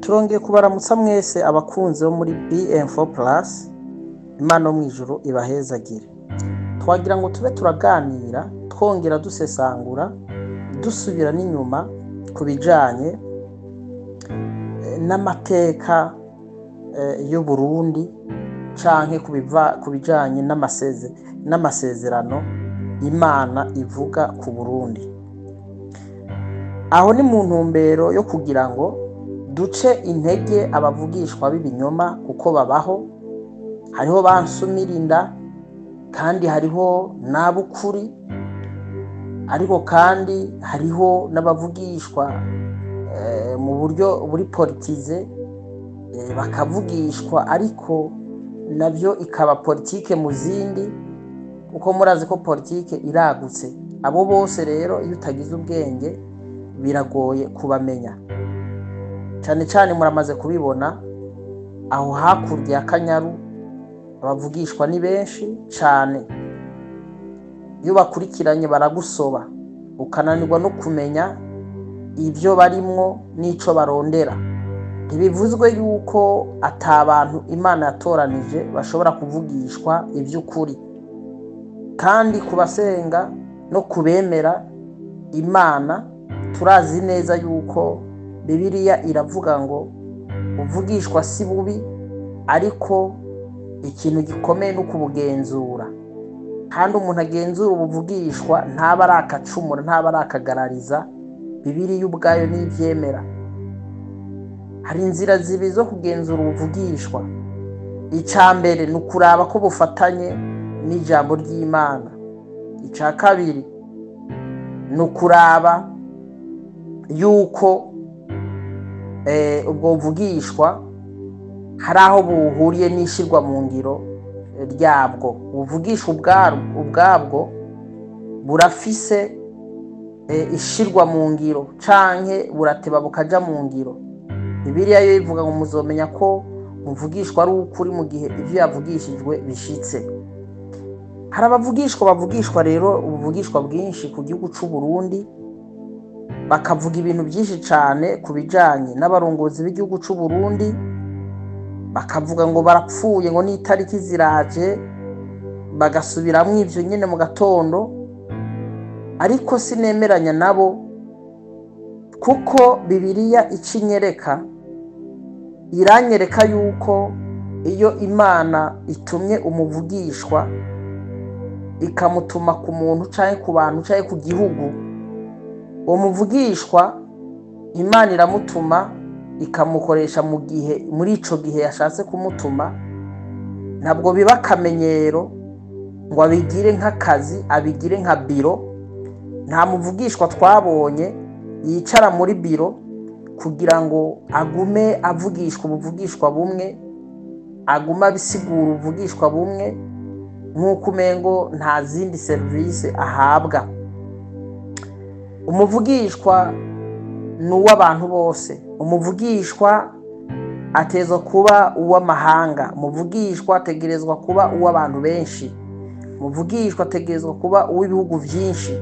Turongeye kubaramutsa mwese abakunzi bo muri BM4+, Imana mu ijuru ibahezagire. Twagira ngo tube turaganira, twongera dusesangura, dusubira n'inyuma ku bijanye n'amateka y'u Burundi canke ku bijanye n'amasezerano Imana ivuga ku Burundi. Aho ni mu ntumbero yo kugira ngo duce intege abavugishwa b'ibinyoma kuko babaho, hariho bansumirinda kandi hariho n'abukuri, ariko kandi hariho n'abavugishwa mu buryo buri politize, bakavugishwa ariko navyo ikaba politike mu zindi, kuko murazi ko politike iragutse. Abo bose rero iyo utagize ubwenge biragoye kubamenya. Cyane cyane muramaze kubibona aho hakurya ya Kanyaru abavugishwa ni benshi cyane. Iyo bakurikiranye baragusoba ukananirwa no kumenya ibyo barimwo n'ico barondera. Ntibivuzwe yuko atabantu Imana yatoranije bashobora kuvugishwa ivy'ukuri, kandi kubasenga no kubemera Imana turazi neza yuko Bibiliya iravuga ngo uvugishwa si bubi, ariko ikintu gikomeye no kubugenzura. Kandi umuntu agenzura ubuvugishwa ntaba arakacumura, ntaba arakagarariza. Bibiliya ubwayo n'ivyemera. Hari inzira zibiri zo kugenzura ubuvugishwa. Ica mbere ni ukuraba ko bufatanye n'ijambo ry'Imana. Ica kabiri ni ukuraba yuko ubwo buvugishwa hari aho buhuriye n'ishirwa mu ngiro ryabwo. Ubuvugishwa ubwabwo burafise ishirwa mu ngiro canke burateba bukaja mu ngiro. Bibiliya yo ivuga ngo muzomenya ko muvugishwa ari ukuri mu gihe ivyo yavugishijwe bishitse. Hari bavugishwa rero ubuvugishwa bwinshi ku gihugu c'u Burundi, bakavuga ibintu byinshi cyane ku bijanye n'abarongozi b'igihugu c'u Burundi, bakavuga ngo barapfuye, ngo n'itariki ziraje, bagasubiramwo ivyo nyene mu gatondo. Ariko sinemeranya nabo, kuko Bibiliya iranyereka yuko iyo Imana itumye umuvugishwa ikamutuma ku muntu canke ku bantu canke ku gihugu, uwo muvugishwa Imana iramutuma ikamukoresha muri ico gihe yashatse kumutuma. Ntabwo biba akamenyero ngo abigire nk'akazi, abigire nka biro. Nta muvugishwa twabonye yicara muri biro kugira ngo agume avugishwa ubuvugishwa bumwe, agume abisigura ubuvugishwa bumwe, nk'uko umengo nta zindi serivisi ahabwa. Umuvugishwa ni uw'abantu bose. Umuvugishwa atezwa kuba uw'amahanga. Umuvugishwa ategerezwa kuba uw'abantu benshi. Umuvugishwa ategerezwa kuba uw'ibihugu vyinshi,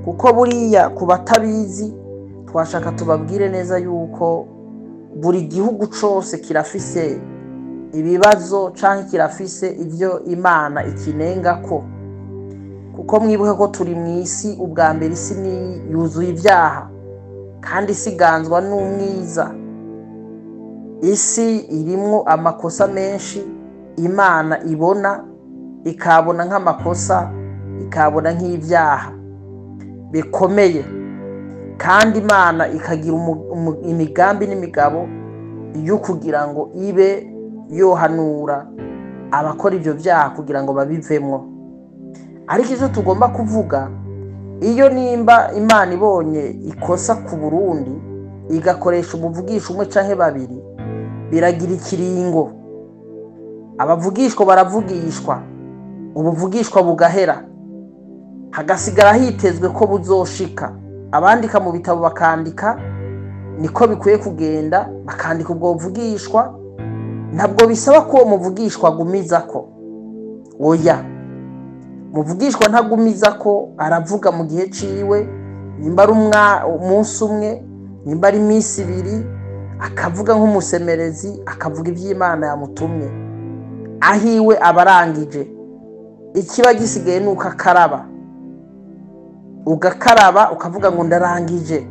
kuko buriya ku batabizi twashaka tubabwire neza yuko buri gihugu cose kirafise ibibazo canke kirafise ivyo Imana ikinengako. Kuko mwibuke ko turi mw'isi, ubwa mbere isi ni yuzuye ivyaha kandi isiganzwa n'umwiza. Isi irimwo amakosa menshi Imana ibona, ikabona nk'amakosa, ikabona nk'ivyaha bikomeye. Kandi Imana ikagira imigambi n'imigabo yo kugira ngo ibe yohanura abakora ivyo vyaha kugira ngo babivemwo. Ariko ivyo tugomba kuvuga, iyo nimba Imana ibonye ikosa ku Burundi igakoresha umuvugisha umwe canke babiri, biragira ikiringo. Abavugishwa baravugishwa, ubuvugishwa bugahera, hagasigara hitezwe ko buzoshika. Abandika mu bitabo bakandika, niko bikwiye kugenda, bakandika ubwo buvugishwa. Ntabwo bisaba ko uwo muvugishwa agumizako. Oya, muvugishwa ntagumizako, aravuga mu gihe ciwe. Nimba ari umunsi umwe, nimba ari iminsi ibiri, akavuga nk'umusemerezi, akavuga iby'Imana yamutumye, ahiwe abarangije. Ikiba gisigaye nuko akaraba, ugakaraba ukavuga ngo ndarangije,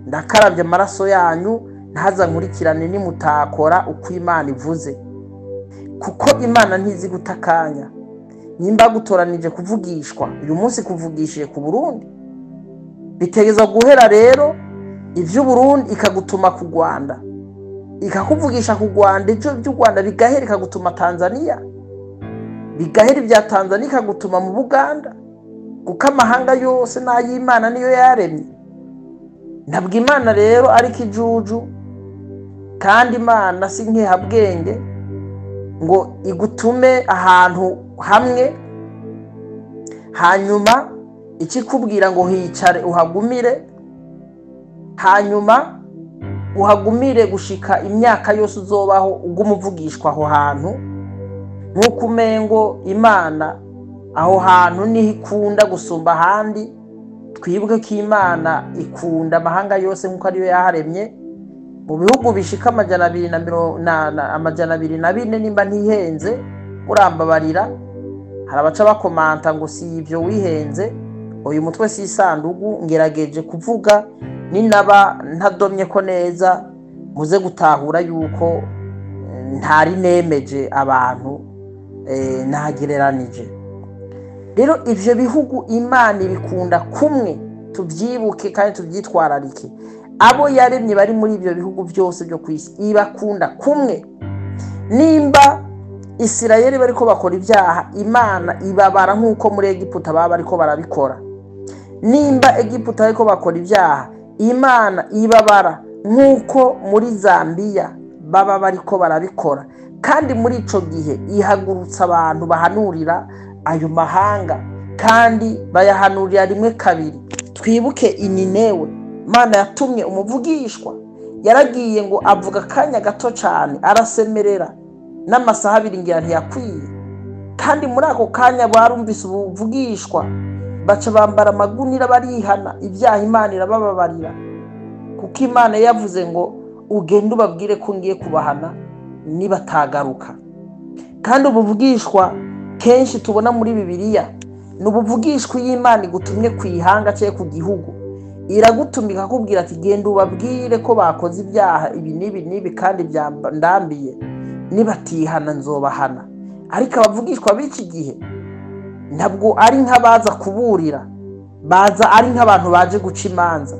ndakarabye amaraso yanyu, ntaza nkurikirane nimutakora uko Imana ivuze, kuko Imana ntizi gutakanya. Nimba gutoranije kuvugishwa, uyu munsi kuvugishije ku Burundi, bitegeza guhera rero ivyo Burundi ikagutuma ku Rwanda, ikakuvugisha ku Rwanda, ejo by'u Rwanda bigahera ikagutuma Tanzania, bigahera ibya Tanzania ikagutuma mu Buganda, kuko amahanga yose n'ay'Imana niyo yaremye. Ntabwo Imana rero ari kijuju, kandi Imana si nkehabwenge ngo igutume ahantu hamwe hanyuma ikikubwira ngo hicare uhagumire, hanyuma uhagumire gushika imyaka yose uzobaho ugumuvugishwa aho hantu, nk'uko umengo Imana aho hantu niho ikunda gusumba ahandi. Twibuke ko Imana ikunda amahanga yose nk'uko ariyo yaharemye. Mu bihugu bishika 224 nimba ntihenze, urambabarira, hari abaca bakomanta ngo si ibyo wihenze, uyu mutwe si isandugu. Ngerageje kuvuga ninaba ntadomye ko neza, muze gutahura yuko ntari nemeje abantu, nagereranije. Rero ivyo bihugu Imana ibikunda kumwe, tubyibuke kandi tubyitwararike. Abo yaremye bari muri ibyo bihugu byose byo kwisi ibakunda kumwe. Nimba Isirayeli bariko bakora ibyaha, Imana ibabara nk'uko muri Egiputa baba bariko barabikora. Nimba Egiputa bariko bakora ibyaha, Imana ibabara nk'uko muri Zambia baba bariko barabikora. Kandi muri ico gihe ihagurutsa abantu bahanurira ayo mahanga, kandi bayahanurira rimwe kabiri. Twibuke Ininewe, Imana yatumye umuvugishwa, yaragiye ngo avuga kanya gato cyane, arasemerera n'amasaha 2 ngira ntiyakwiye. Kandi muri ako kanya barumvise ubuvugishwa, baca bambara amagunira barihana ibyaha, Imana irabababarira, kuko Imana yavuze ngo ugende ubabwire ko ngiye kubahana nibatagaruka. Kandi ubuvugishwa kenshi tubona muri Bibiliya n'ubuvugishwa y'Imana igutumye kwihanga cye ku gihugu, iragutumika kubwira ati genda ubabwire ko bakoze ibyaha ibi nibi kandi byandambiye, nibatihana nzobahana. Ariko abavugishwa b'iki gihe ntabwo ari nk'abaza kuburira, baza ari nk'abantu baje guca imanza.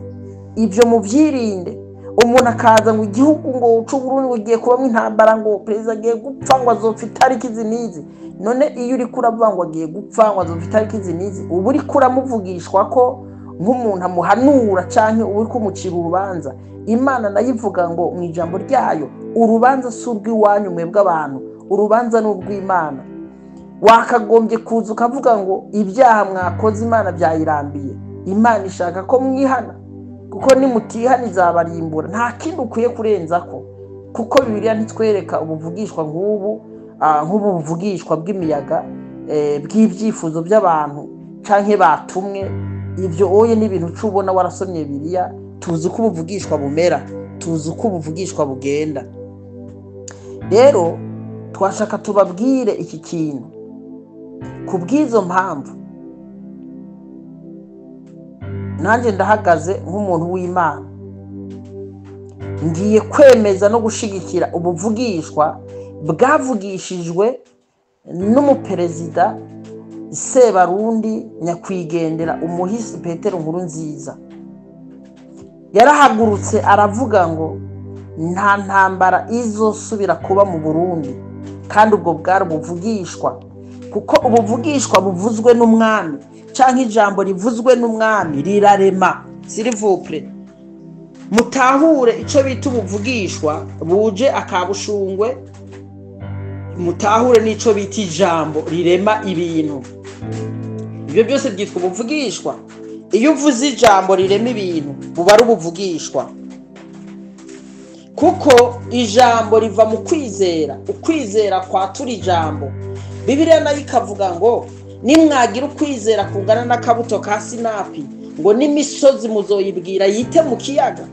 Ibyo mubyirinde. Umuntu akaza ngo igihugu ngo c'u Burundi ugiye kubamwe intambara, ngo perezida agiye gupfa, ngo azopfa itariki izi nizi. None iyo uri kuravuga ngo agiye gupfa, ngo azopfa itariki izi nizi, ubu uri kuramuvugishwa ko nk'umuntu amuhanura canke uri kumucira urubanza. Imana nayivuga ngo mu ijambo ryayo, urubanza si urw'iwanyu mwebwe abantu, urubanza ni urw'Imana. Wakagombye kuza ukavuga ngo ibyaha mwakoze Imana byayirambiye, Imana ishaka ko mwihana, kuko nimutihana izabarimbura. Nta kindi ukwiye kurenzako, kuko Bibiliya ntitwereka ubuvugishwa nk'ubu, nk'ubu buvugishwa bw'imiyaga, bw'ibyifuzo by'abantu canke batumwe. Ibyo oye n'ibintu cubona warasomye Bibiliya, tuzi ko ubuvugishwa bumera, tuzi ko ubuvugishwa bugenda. Rero twashaka tubabwire iki kintu. Kubwizo mpamvu nanjye ndahagaze nk'umuntu w'Imana, ngiye kwemeza no gushigikira ubuvugishwa bwavugishijwe n'umuperezida Sebarundi nyakwigendera umuhisi Petero Nkurunziza. Yarahagurutse aravuga ngo nta ntambara izosubira kuba mu Burundi, kandi ubwo bwari ubuvugishwa, kuko ubuvugishwa buvuzwe n'umwami canke ijambo rivuzwe n'umwami rirarema. S'il vous plaît, mutahure ico bita ubuvugishwa buje akabushungwe, mutahure n'ico bita ijambo rirema ibintu. Ibyo byose byitwa ubuvugishwa. Iyo uvuze ijambo rirema ibintu buba ari ubuvugishwa, kuko ijambo riva mu kwizera. Ukwizera kwatura ijambo. Bibiliya nayo ikavuga ngo nimwagira ukwizera kungana n'akabuto ka sinapi, ngo n'imisozi muzoyibwira yite mu kiyaga.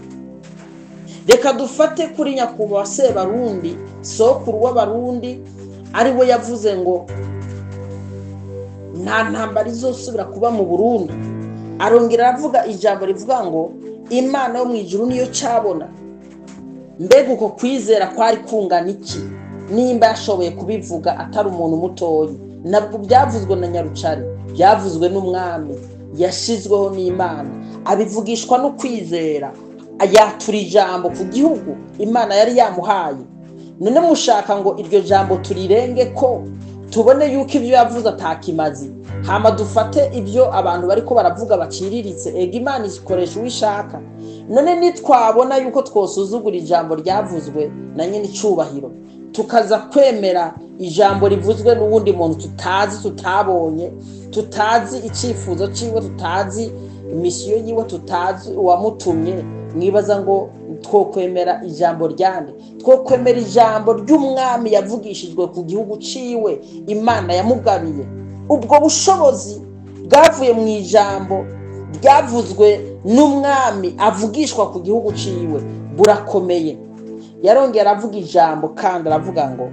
reka dufate kuri nyakubahwa Sebarundi, sokuru w'abarundi, ari we yavuze ngo nta ntambara izosubira kuba mu Burundi. Arongera aravuga ijambo rivuga ngo Imana yo mu ijuru niyo cabona. Mbega uko kwizera kwari kungana iki nimba yashoboye kubivuga atari umuntu mutoyi? Nabwo byavuzwe na Nyarucari, byavuzwe n'umwami, yashizweho n'Imana, abivugishwa no kwizera, ayatura ijambo ku gihugu Imana yari yamuhaye. None mushaka ngo iryo jambo turirenge ko tubone yuko ibyo yavuze atakimazi, hama dufate ibyo abantu bariko baravuga baciriritse? Ega Imana ikoresha uwishaka. None nitwabona yuko twosuzugura ijambo ryavuzwe na nyine icubahiro, tukaza kwemera ijambo rivuzwe n'uwundi muntu tutazi, tutabonye, tutazi icifuzo ciwe, tutazi misiyo yiwe, tutazi uwamutumye, mwibaza ngo twokwemera ijambo ryande? Twokwemera ijambo ry'umwami yavugishijwe ku gihugu ciwe Imana yamugabiye. Ubwo bushobozi bwavuye mu ijambo ryavuzwe n'umwami avugishwa ku gihugu ciwe burakomeye. Yarongera aravuga ijambo kandi aravuga ngo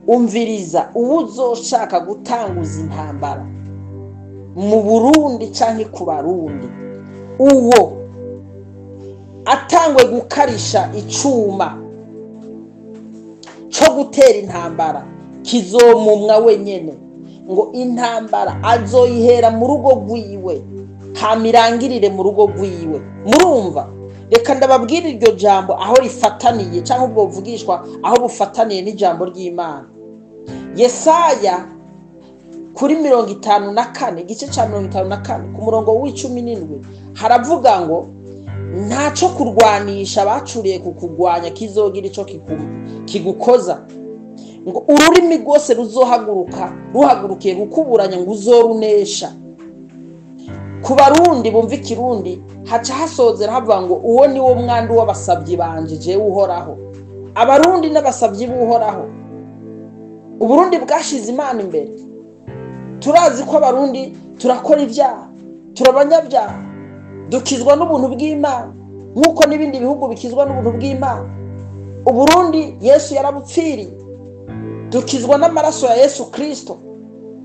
umviriza, uwuzoshaka gutanguza intambara mu Burundi canke ku Barundi, uwo atangwe gukarisha icuma cyo gutera intambara kizomumwa wenyene, ngo intambara azoyihera mu rugo rwiwe hamirangirire mu rugo rwiwe. Murumva? Reka ndababwira iryo jambo aho rifataniye cyangwa ubwo buvugishwa aho bufataniye n'ijambo ry'Imana. Yesaya kuri 54 igice ca 54 ku murongo w'17 haravuga ngo ntaco kurwanisha bacuriye kukugwanya kizogira ico kigukoza, ngo ururimi rwose ruzohaguruka ruhagurukiye kukuburanya ngo uzorunesha. Ku Barundi bumva Ikirundi haca hasozera havuga ngo uwo ni wo mwandu w'abasabyi banje jewe uhoraho. Abarundi n'abasabyi b'uhoraho. Uburundi bwashize Imana imbere. Turazi ko Abarundi turakora ibyaha, turabanyabyaha, dukizwa n'ubuntu bw'Imana nk'uko n'ibindi bihugu bikizwa n'ubuntu bw'Imana. Uburundi Yesu yarabupfiriye, dukizwa n'amaraso ya Yesu Kristo.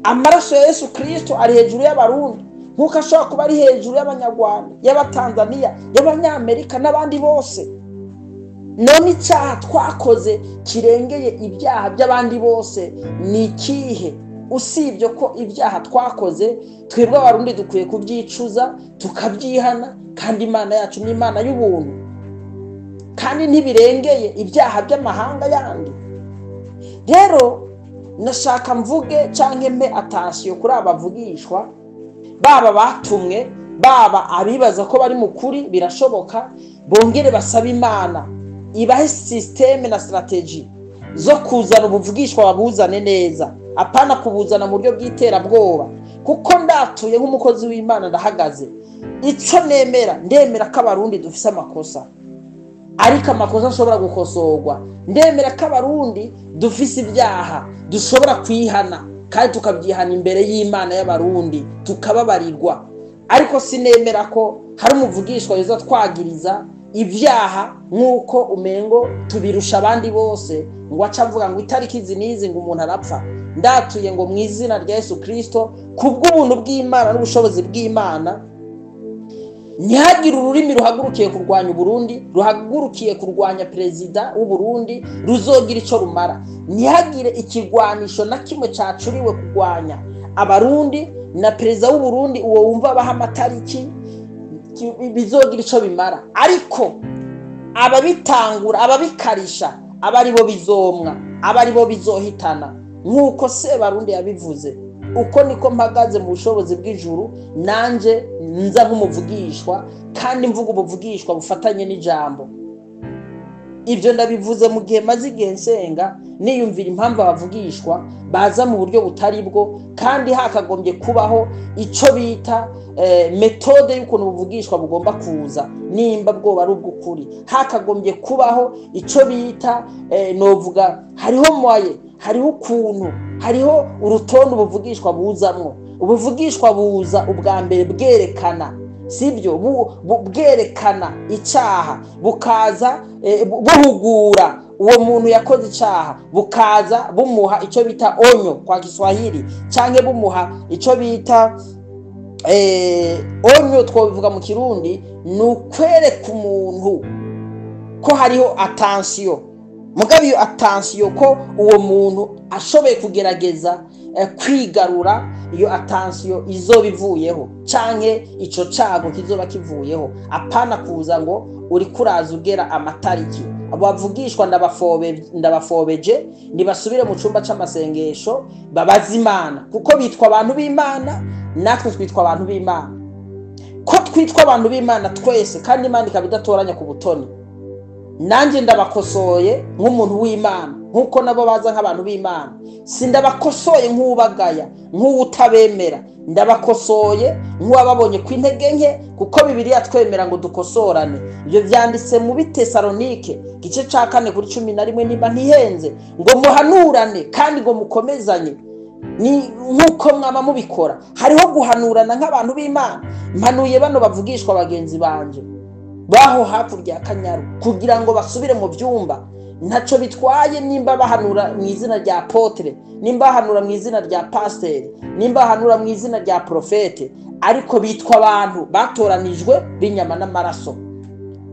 Amaraso ya Yesu Kristo ari hejuru y'Abarundi nk'uko ashobora kuba ari hejuru y'Abanyarwanda, y'Abatanzania, y'Abanyamerika n'abandi bose. None icyaha twakoze kirengeye ibyaha by'abandi bose ni ikihe? Usibye ko ibyaha twakoze twebwe Abarundi dukwiye kubyicuza tukabyihana, kandi Imana yacu ni Imana y'ubuntu kandi ntibirengeye ibyaha by'amahanga yandi. Rero nashaka mvuge canke mpe atasiyo kuri abavugishwa, baba batumwe, baba abibaza ko bari mukuri, birashoboka bongere basaba Imana ibahe systeme na strategy zo kuzana ubuvugishwa babuzane neza, apana kubuzana mu buryo bw'iterabwoba. Kuko ndatuye nk'umukozi w'Imana ndahagaze, ico ndemera ko Abarundi dufise amakosa, ariko amakosa ashobora gukosorwa. Ndemera ko Abarundi dufise ibyaha dushobora kwihana kandi tukabyihana imbere y'Imana y'Abarundi tukababarirwa. Ariko sinemera ko hari umuvugishwa yoza twagiriza ibyaha nk'uko umengo tubirusha abandi bose, ngo aca avuga ngo itariki izi n'izi ngo umuntu arapfa. Ndatuye ngo mu izina rya Yesu Kristo kubw'ubuntu bw'Imana n'ubushobozi bw'Imana, ntihagire ururimi ruhagurukiye kurwanya Burundi, ruhagurukiye kurwanya perezida w'u Burundi ruzogira ico rumara. Ntihagire ikigwanisho na kimwe cacuriwe kurwanya Abarundi na perezida w'u Burundi uwo wumva baha amatariki bizogira ico bimara. Ariko ababitangura, ababikarisha, abari bo bizomwa, abari bo bizohitana, nk'uko Sebarundi yabivuze. Uko niko mpagaze mu bushobozi bw'ijuru, nanje nza nk'umuvugishwa kandi mvuga ubuvugishwa bufatanye n'ijambo. Ibyo ndabivuze mu gihe maze igihe nsenga niyumvira impamvu abavugishwa baza mu buryo butari bwo, kandi hakagombye kubaho ico bita metode y'ukuntu ubuvugishwa bugomba kuza nimba bwoba ari ubw'ukuri. Hakagombye kubaho ico bita novuga hariho moye, hariho ukuntu, hariho urutonde ubuvugishwa buzamwo. Ubuvugishwa buza ubwa mbere bwerekana sibyo bwerekana icyaha, bukaza buhugura uwo muntu yakoze icyaha, bukaza bumuha icyo bita onyo kwa Kiswahili, cyangwa bumuha icyo bita onyo twabivuga mu Kirundi, ni ukwereka umuntu ko hariho attention. Mugabe iyo attention ko uwo muntu ashoboye kugerageza kwigarura, iyo attention izoba ivuyeho, canke ico cago kizoba kivuyeho. Apana kuza ngo uri kuraza ugera amatariki. Abo bavugishwa ndabafobeje nibasubire mu cumba c'amasengesho babaza Imana, kuko bitwa abantu b'Imana, natwe twitwa abantu b'Imana. Ko twitwa abantu b'Imana twese, kandi Imana ikabidatoranya ku butoni. Nanjye ndabakosoye nk'umuntu w'Imana, nkuko nabo baza nk'abantu b'Imana. Sindabakosoye nk'ubagaya, nk'utabemera. Ndabakosoye nk'uwababonye ku intege nke, kuko Bibiliya twemera ngo dukosorane. Ibyo byanditse mu Bitesalonike gice ca 4:11 nimba ntihenze, ngo muhanurane kandi ngo mukomezanye. Ni nkuko mwaba mubikora. Hariho guhanurana nk'abantu b'Imana. Mpanuye bano bavugishwa bagenzi banje baho hakurya ya Kanyaru, kugira ngo basubire mu byumba. Ntaco bitwaye nimba bahanura mu izina rya apotre, nimba bahanura mu izina rya pasteur, nimba bahanura mu izina rya profete, ariko bitwa abantu batoranijwe b'inyama n'amaraso.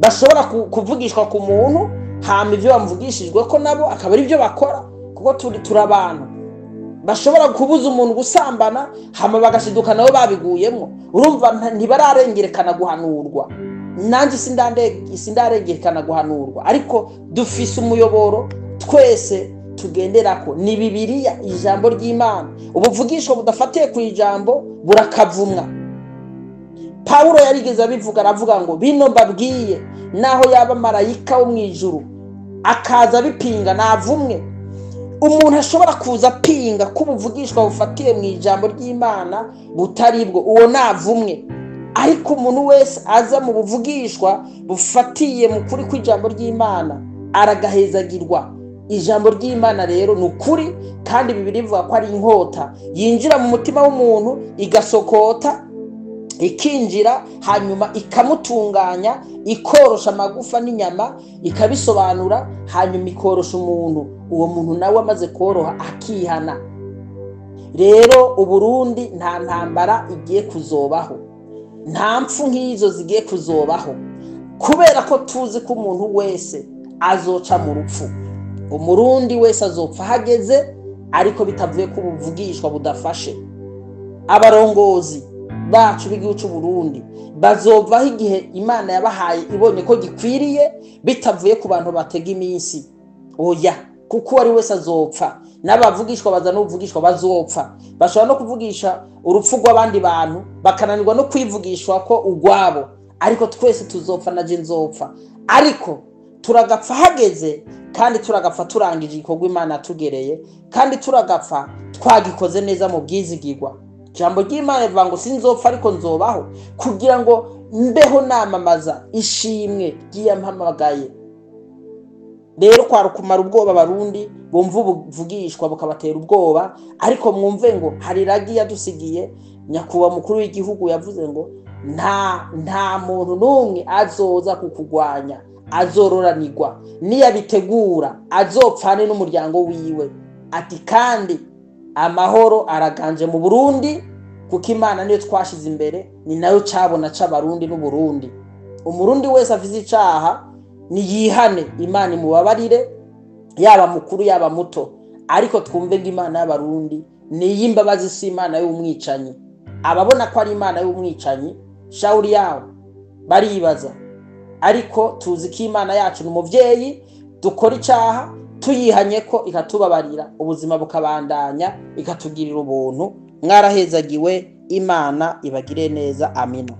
Bashobora kuvugishwa ku muntu, hama ibyo bamvugishijwe ko nabo akaba ari byo bakora, kuko turi abantu. Bashobora kubuza umuntu gusambana, hama bagashiduka nabo babiguyemo. Urumva ntibararengerekana guhanurwa. Nanjye sindarengerekana guhanurwa, ariko dufise umuyoboro twese tugenderako, ni Bibiliya, ijambo ry'Imana. Ubuvugisho budafatiye ku ijambo burakavumwa. Pawulo yarigeze abivuga, aravuga ngo bino mbabwiye, naho yaba marayika wo mu ijuru akaza bipinga navumwe. Umuntu ashobora kuza pinga ko ubuvugishwa bufatiye mu ijambo ry'Imana butaribwo, uwo navumwe. Ariko umuntu wese aza mu buvugishwa bufatiye mu kuri kw'ijambo ry'Imana aragahezagirwa. Ijambo ry'Imana rero ni ukuri, kandi Bibiliya ivuga ko ari inkota yinjira mu mutima w'umuntu, igasokota, ikinjira, hanyuma ikamutunganya, ikorosha amagufa n'inyama, ikabisobanura, hanyuma ikorosha umuntu. Uwo muntu nawe amaze koroha akihana. Rero Uburundi nta ntambara igiye kuzobaho, nta mpfu nk'izo zigiye kuzobaho, kubera ko tuzi ko umuntu wese azoca mu rupfu. Umurundi wese azopfa hageze, ariko bitavuye ko ubuvugishwa budafashe. Abarongozi bacu b'igihugu cy'u Burundi bazovaho igihe Imana yabahaye ibonye ko gikwiriye, bitavuye ku bantu batega iminsi. Oya, kuko ari wese azopfa. N'abavugishwa bazana ubuvugishwa bazopfa. Bashobora no kuvugisha urupfu rw'abandi bantu, bakananirwa no kwivugishwa ko ugwabo, ariko twese tuzopfa, naje nzopfa. Ariko turagapfa hageze, kandi turagapfa turangije igikorwa Imana yatugereye, kandi turagapfa twagikoze neza mu bwizigirwa. Jambo ry'Imana rivuga ngo sinzopfa ariko nzobaho, kugira ngo mbeho namamaza ishimwe ry'iyampamagaye. Rero kwari kumara ubwoba Barundi bumva ubuvugishwa bukabatera ubwoba, ariko mwumve ngo hari ragi yadusigiye. Nyakuba mukuru w'igihugu yavuze ngo nta muntu n'umwe azoza kukugwanya, azororanirwa, niyabitegura azopfane n'umuryango wiwe. Ati kandi amahoro araganje mu Burundi, kuko Imana niyo twashize imbere, ni nayo cabona c'Abarundi n'Uburundi. Umurundi wese afize icaha ni yihane, Imana imubabarire, yaba mukuru yaba muto. Ariko twumve ngo Imana y'Abarundi ni y'imbabazi, si Imana y'umwicanyi. Ababona ko ari Imana y'umwicanyi, shauri yawo baribaza. Ariko tuzi ko Imana yacu ni umuvyeyi, dukora icaha tuyihanye ko ikatubabarira, ubuzima bukabandanya, ikatugirira ubuntu. Mwarahezagiwe, Imana ibagire neza. Amina.